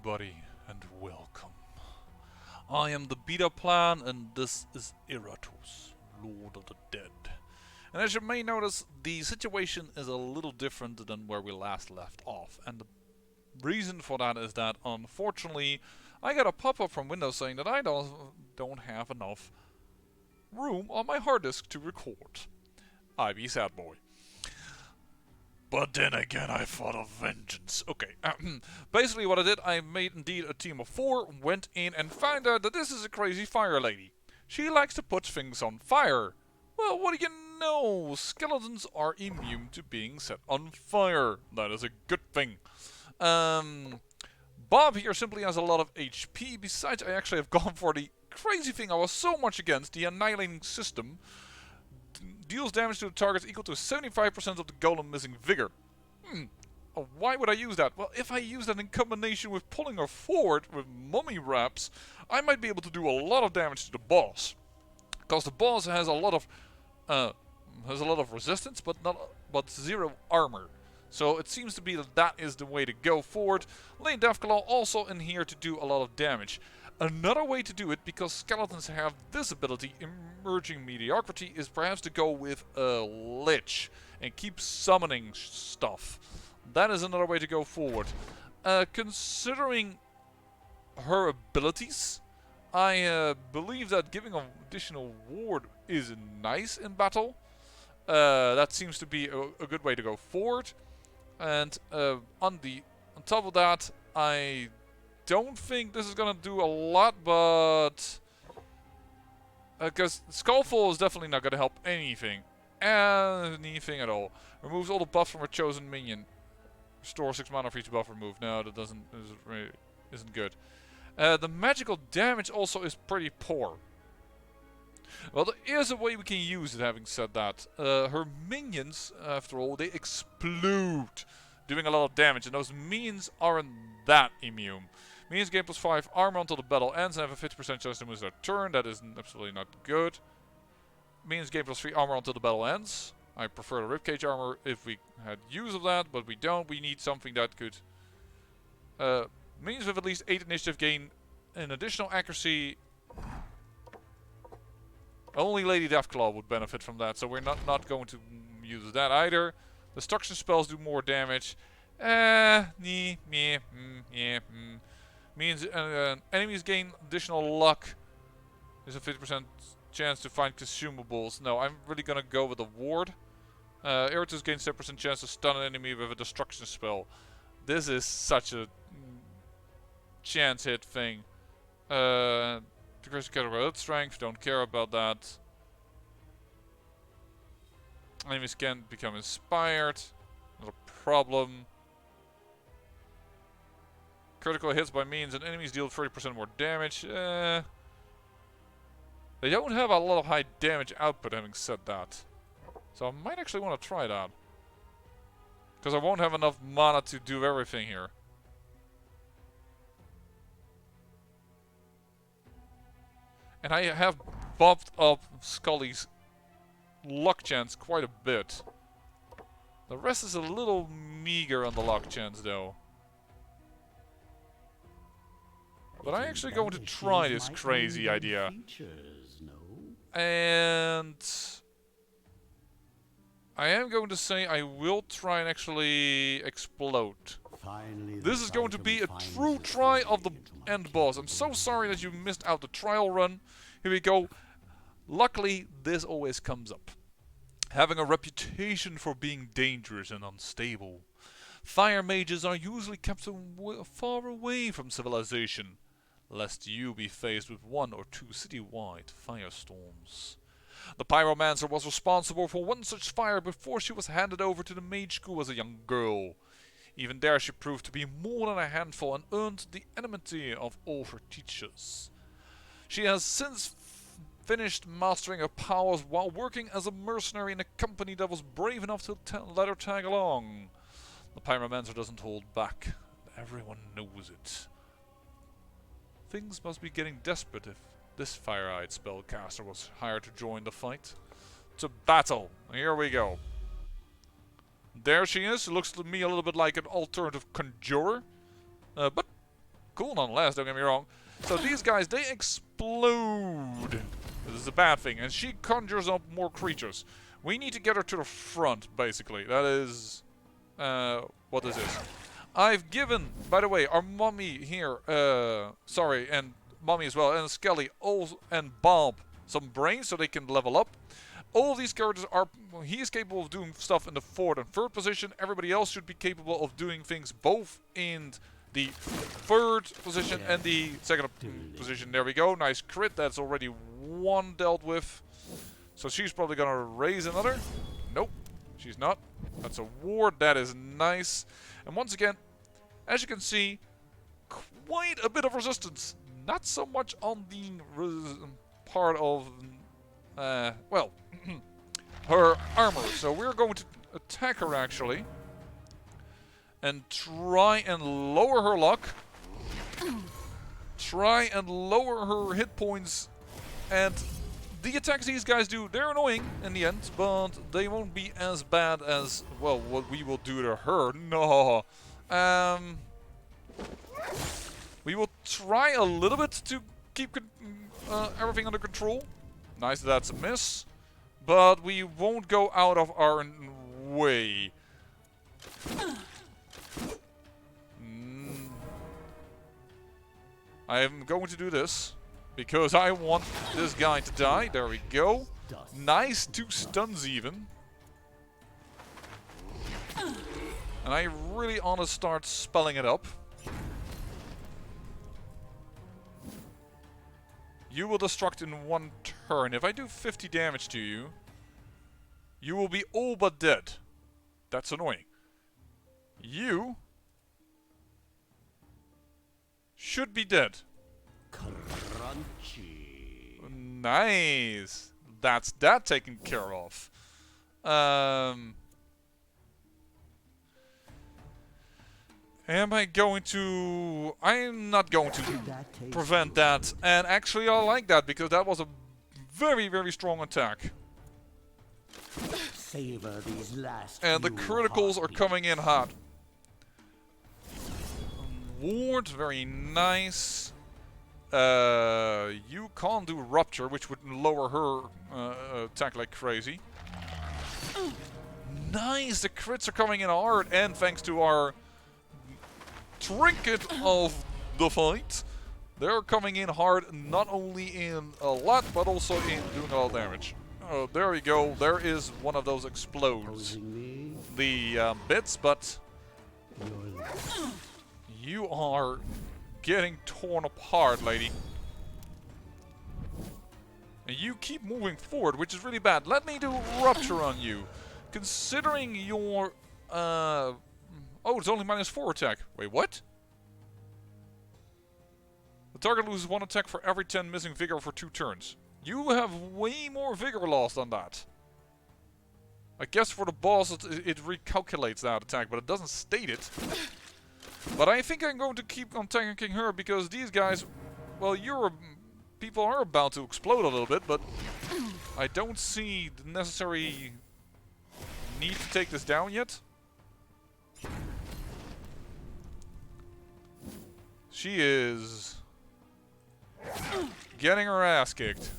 everybody, and welcome. I am the beta plan, and this is Iratus, Lord of the Dead. And as you may notice, the situation is a little different than where we last left off. And the reason for that is that, unfortunately, I got a pop-up from Windows saying that I don't have enough room on my hard disk to record. I be sad boy. But then again, I thought of vengeance. Okay, basically what I did, I made indeed a team of 4, went in and found out that this is a crazy fire lady. She likes to put things on fire. Well, what do you know? Skeletons are immune to being set on fire. That is a good thing. Bob here simply has a lot of HP. Besides, I actually have gone for the crazy thing I was so much against, the annihilating system. Deals damage to the target equal to 75% of the golem missing vigor. Why would I use that? Well, if I use that in combination with pulling her forward with mummy wraps, I might be able to do a lot of damage to the boss. Because the boss has a lot of resistance, but 0 armor. So it seems to be that is the way to go forward. Lane Deathclaw also in here to do a lot of damage. Another way to do it, because skeletons have this ability, emerging mediocrity, is perhaps to go with a lich and keep summoning stuff. That is another way to go forward. Considering her abilities, I believe that giving an additional ward is nice in battle. That seems to be a good way to go forward. And on top of that, I don't think this is gonna do a lot, but because Skullfall is definitely not gonna help anything at all. Removes all the buffs from a chosen minion. Restore 6 mana for each buff removed. No, that isn't good. The magical damage also is pretty poor. Well, there is a way we can use it, having said that. Her minions, after all, they explode, doing a lot of damage, and those minions aren't that immune. Minions gain +5 armor until the battle ends and have a 50% chance to lose their turn. That is absolutely not good. Minions gain +3 armor until the battle ends. I prefer the ribcage armor if we had use of that, but we don't. We need something that could... minions with at least 8 initiative gain an additional accuracy. Only Lady Deathclaw would benefit from that, so we're not going to use that either. Destruction spells do more damage. Means enemies gain additional luck. There's a 50% chance to find consumables. No, I'm really gonna go with a ward. Iratus gains 10% chance to stun an enemy with a destruction spell. This is such a chance hit thing. Decrease the strength, don't care about that. Enemies can become inspired. Not a problem. Critical hits by means and enemies deal 30% more damage. They don't have a lot of high damage output, having said that. So I might actually want to try that. Because I won't have enough mana to do everything here. And I have bumped up Scully's luck chance quite a bit. The rest is a little meager on the luck chance though. But I'm actually going to try this crazy idea. And I am going to say I will try and actually explode. This is going to be a true try of the end boss. I'm so sorry that you missed out the trial run. Here we go. Luckily, this always comes up. Having a reputation for being dangerous and unstable. Fire mages are usually kept far away from civilization, lest you be faced with 1 or 2 city-wide firestorms. The pyromancer was responsible for one such fire before she was handed over to the mage school as a young girl. Even there she proved to be more than a handful and earned the enmity of all her teachers. She has since finished mastering her powers while working as a mercenary in a company that was brave enough to let her tag along. The pyromancer doesn't hold back. Everyone knows it. Things must be getting desperate if this fire-eyed spellcaster was hired to join the fight. To battle! Here we go. There she is. Looks to me a little bit like an alternative conjurer. But Cool nonetheless, don't get me wrong. So these guys, they explode. This is a bad thing. And she conjures up more creatures. We need to get her to the front, basically. That is... what is this? I've given, by the way, our mummy here, sorry, and mummy as well, and Skelly, and Bob, some brains so they can level up. All of these characters are, he is capable of doing stuff in the 4th and 3rd position. Everybody else should be capable of doing things both in the 3rd position and the 2nd position. There we go. Nice crit. That's already one dealt with. So she's probably going to raise another. Nope. She's not. That's a ward. That is nice. And once again, as you can see, quite a bit of resistance. Not so much on the part of, well, her armor. So we're going to attack her actually. And try and lower her luck. Try and lower her hit points. And the attacks these guys do, they're annoying in the end. But they won't be as bad as, well, what we will do to her. No. We will try a little bit to keep everything under control. Nice, that's a miss. But we won't go out of our way. I am going to do this because I want this guy to die. There we go. Nice, 2 stuns even. And I really want to start spelling it up. You will destruct in 1 turn. If I do 50 damage to you, you will be all but dead. That's annoying. You should be dead. Crunchy. Nice. That's that taken care of. Am I going to... I'm not going to prevent that. And actually I like that because that was a very, very strong attack. Savor these last and the criticals are coming in hot. Ward, very nice. You can't do Rupture, which would lower her attack like crazy. Nice, the crits are coming in hard, and thanks to our trinket of the fight, they're coming in hard, not only in a lot, but also in doing a lot of damage. Oh, there we go. There is one of those explodes. The bits, but you are getting torn apart, lady. And you keep moving forward, which is really bad. Let me do Rupture on you. Considering your... oh, it's only -4 attack. Wait, what? The target loses 1 attack for every 10 missing vigor for 2 turns. You have way more vigor loss than that. I guess for the boss it recalculates that attack, but it doesn't state it. But I think I'm going to keep on tanking her because these guys... Well, people are about to explode a little bit, but I don't see the necessary need to take this down yet. She is getting her ass kicked.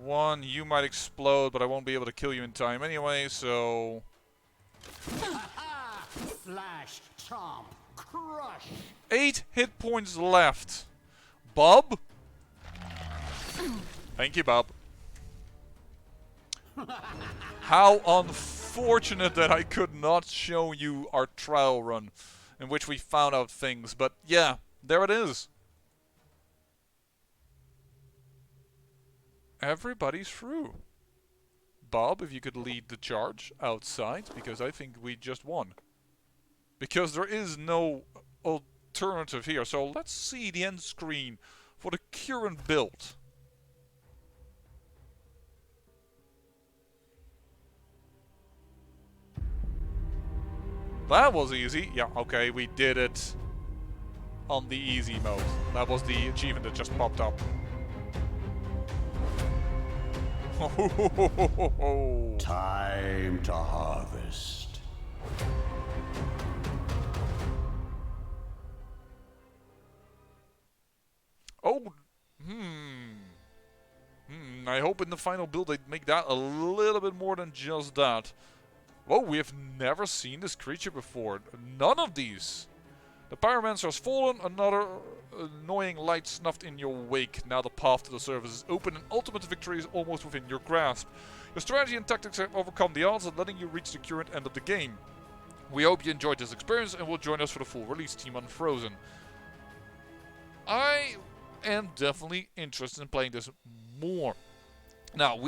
One, you might explode, but I won't be able to kill you in time anyway, so... Flash, chomp, crush. 8 hit points left. Bob? Thank you, Bob. How unfortunate that I could not show you our trial run in which we found out things, but yeah, there it is. Everybody's through. Bob, if you could lead the charge outside, because I think we just won. Because there is no alternative here. So let's see the end screen for the current build. That was easy. Yeah, okay, we did it on the easy mode. That was the achievement that just popped up. Time to harvest. I hope in the final build they make that a little bit more than just that. Whoa, we have never seen this creature before. None of these. The Pyromancer has fallen, another annoying light snuffed in your wake. Now the path to the surface is open and ultimate victory is almost within your grasp. Your strategy and tactics have overcome the odds of letting you reach the current end of the game. We hope you enjoyed this experience and will join us for the full release Team Unfrozen. I am definitely interested in playing this more. Now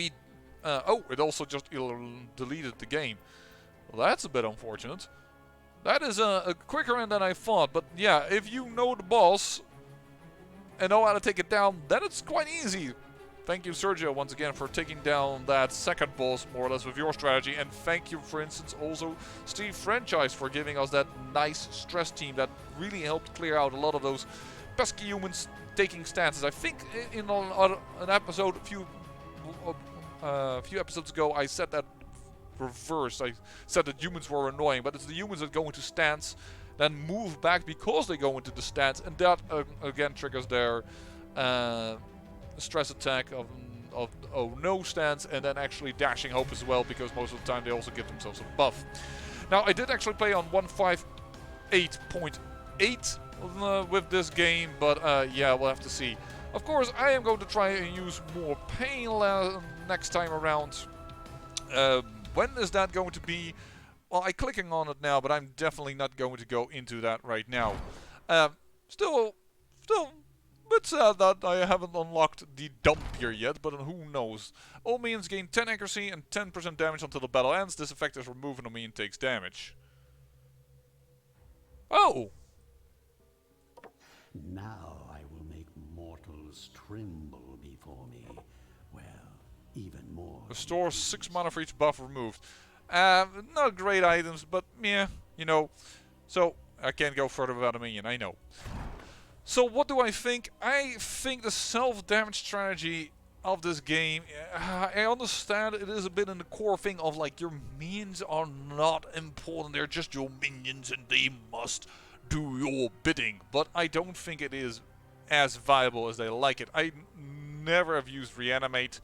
oh, it also just deleted the game. Well, that's a bit unfortunate. That is a quicker end than I thought, but yeah, if you know the boss and know how to take it down, then it's quite easy. Thank you, Sergio, once again for taking down that second boss more or less with your strategy, and thank you, for instance, also Steve Franchise for giving us that nice stress team that really helped clear out a lot of those pesky humans taking stances. I think in an episode a few episodes ago I said that reversed. I said that humans were annoying, but it's the humans that go into stance, then move back because they go into the stance, and that again triggers their stress attack of oh no stance, and then actually dashing hope as well, because most of the time they also give themselves a buff. Now I did actually play on 158.8 with this game, but yeah, we'll have to see. Of course, I am going to try and use more pain next time around. When is that going to be? Well, I'm clicking on it now, but I'm definitely not going to go into that right now. Still a bit sad that I haven't unlocked the Dumpier yet, but who knows. All minions gain 10 accuracy and 10% damage until the battle ends. This effect is removed when a minion takes damage. Oh! Now I will make mortals tremble before me. Well, even more. Restore 6 mana for each buff removed. Not great items, but yeah, you know. So, I can't go further without a minion, I know. So, what do I think? I think the self-damage strategy of this game, I understand it is a bit in the core thing of like, your minions are not important, they're just your minions and they must do your bidding. But I don't think it is as viable as they like it. I never have used Reanimate.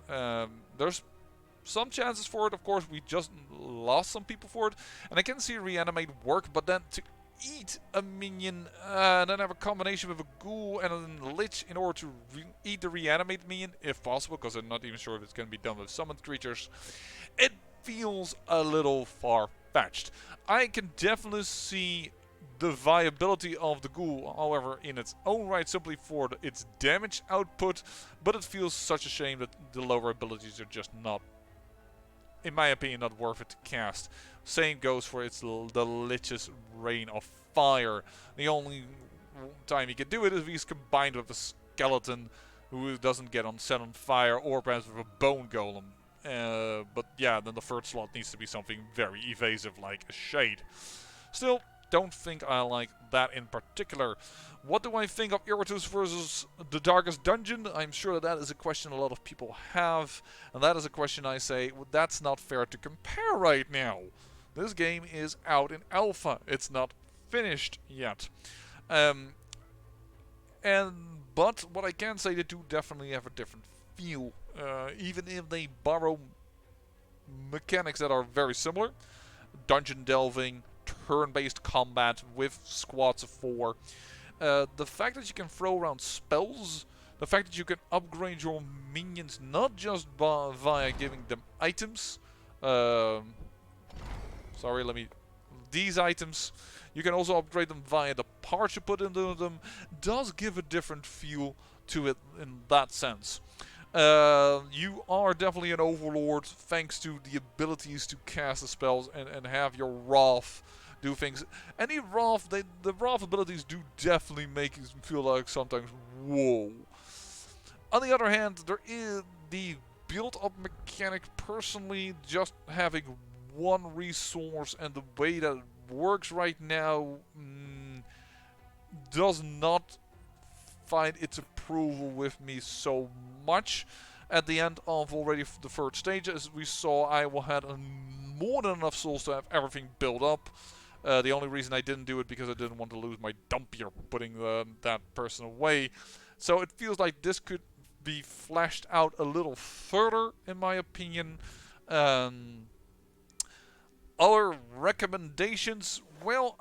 There's some chances for it, of course. We just lost some people for it, and I can see Reanimate work, but then to eat a minion and then have a combination with a ghoul and a lich in order to eat the Reanimate minion, if possible, because I'm not even sure if it's going to be done with summoned creatures, it feels a little far-fetched. I can definitely see the viability of the ghoul, however, in its own right, simply for its damage output, but it feels such a shame that the lower abilities are just not, in my opinion, not worth it to cast. Same goes for the Lich's Rain of Fire. The only time he can do it is if he's combined with a skeleton who doesn't get set on fire, or perhaps with a bone golem. But yeah, then the third slot needs to be something very evasive like a Shade. Still, don't think I like that in particular. What do I think of Iratus versus the Darkest Dungeon? I'm sure that is a question a lot of people have, and that is a question I say, well, that's not fair to compare right now. This game is out in alpha. It's not finished yet. But what I can say, they do definitely have a different feel. Even if they borrow mechanics that are very similar. Dungeon delving, turn-based combat with squads of 4. The fact that you can throw around spells, the fact that you can upgrade your minions not just via giving them items. These items, you can also upgrade them via the parts you put into them, does give a different feel to it in that sense. You are definitely an overlord thanks to the abilities to cast the spells and have your Wrath do things. Any Wrath, the Wrath abilities do definitely make you feel like sometimes, whoa. On the other hand, there is the build-up mechanic. Personally, just having one resource and the way that it works right now does not find its approval with me so much. At the end of already the third stage, as we saw, I had more than enough souls to have everything built up. The only reason I didn't do it because I didn't want to lose my Dumpier putting that person away. So it feels like this could be fleshed out a little further, in my opinion. Um, Other recommendations, well,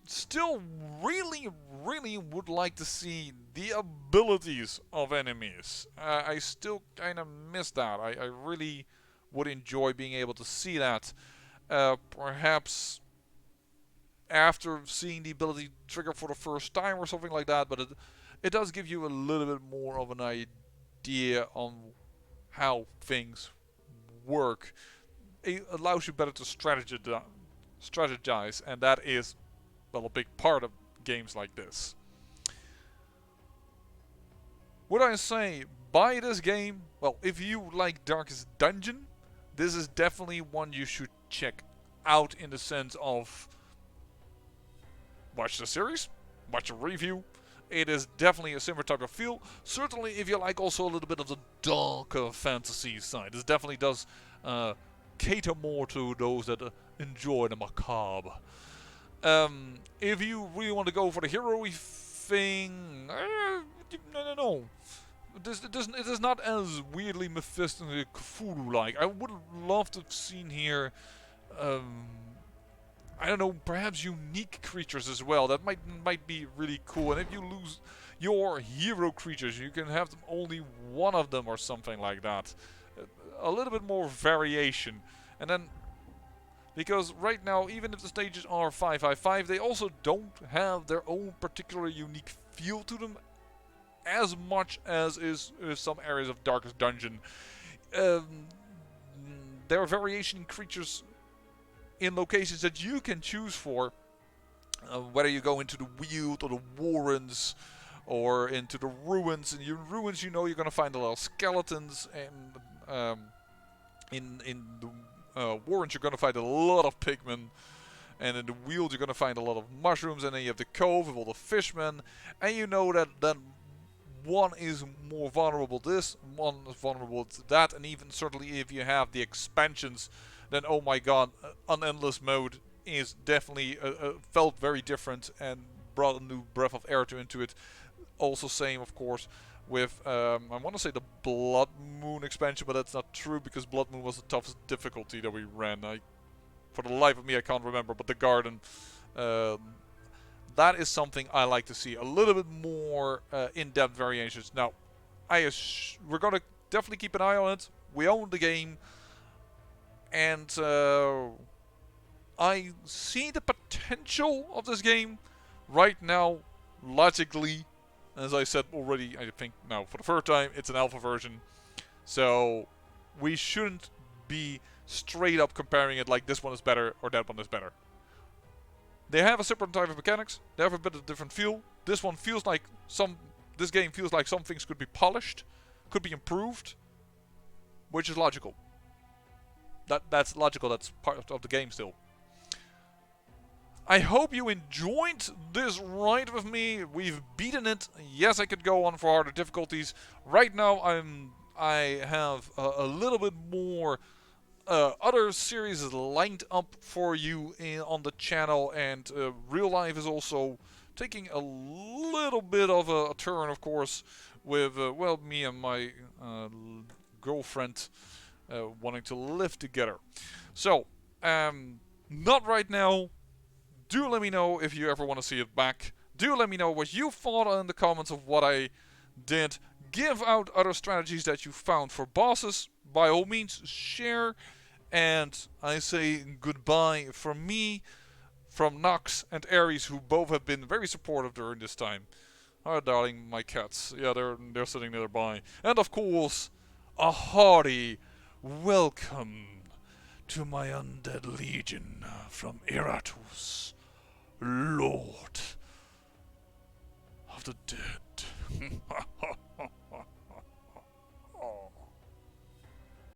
still really would like to see the abilities of enemies. I still kind of miss that. I really would enjoy being able to see that. Perhaps after seeing the ability trigger for the first time or something like that, but it does give you a little bit more of an idea on how things work. It allows you better to strategize, and that is, well, a big part of games like this. Would I say buy this game? Well, if you like Darkest Dungeon, this is definitely one you should check out, in the sense of watch the series, watch a review. It is definitely a similar type of feel. Certainly if you like also a little bit of the darker fantasy side. This definitely does cater more to those that enjoy the macabre. If you really want to go for the hero-y thing, no. It is not as weirdly Mephisto Cthulhu-like. I would love to have seen here, I don't know, perhaps unique creatures as well. That might be really cool. And if you lose your hero creatures, you can have them only one of them or something like that. A little bit more variation. And then, because right now, even if the stages are 5-5-5, they also don't have their own particular unique feel to them, as much as is some areas of Darkest Dungeon. There are variation in creatures in locations that you can choose for, whether you go into the Weald or the Warrens or into the Ruins. In your Ruins, you know you're going to find a lot of skeletons, and in the Warrens you're going to find a lot of pigmen, and in the Weald you're going to find a lot of mushrooms, and then you have the Cove with all the fishmen, and you know that one is more vulnerable to this, one is vulnerable to that, and even certainly if you have the expansions, then oh my god, an endless mode is definitely felt very different and brought a new breath of air into it. Also same, of course, with, I want to say the Blood Moon expansion, but that's not true, because Blood Moon was the toughest difficulty that we ran. For the life of me, I can't remember, but the Garden, that is something I like to see. A little bit more in-depth variations. Now, we're going to definitely keep an eye on it. We own the game. And I see the potential of this game right now, logically. As I said already, I think now for the third time, it's an alpha version. So we shouldn't be straight up comparing it like this one is better or that one is better. They have a separate type of mechanics. They have a bit of different feel. This game feels like some things could be polished, could be improved, which is logical. That's logical. That's part of the game still. I hope you enjoyed this ride with me. We've beaten it. Yes, I could go on for harder difficulties. Right now, I have a little bit more other series lined up for you on the channel, and real life is also taking a little bit of a turn, of course, with well, me and my girlfriend wanting to live together. So, not right now. Do let me know if you ever want to see it back. Do let me know what you thought in the comments of what I did. Give out other strategies that you found for bosses. By all means, share. And I say goodbye from me, from Nox and Ares, who both have been very supportive during this time. Oh, darling, my cats. Yeah, they're sitting nearby. And of course, a hearty welcome to my undead legion from Iratus, Lord of the Dead.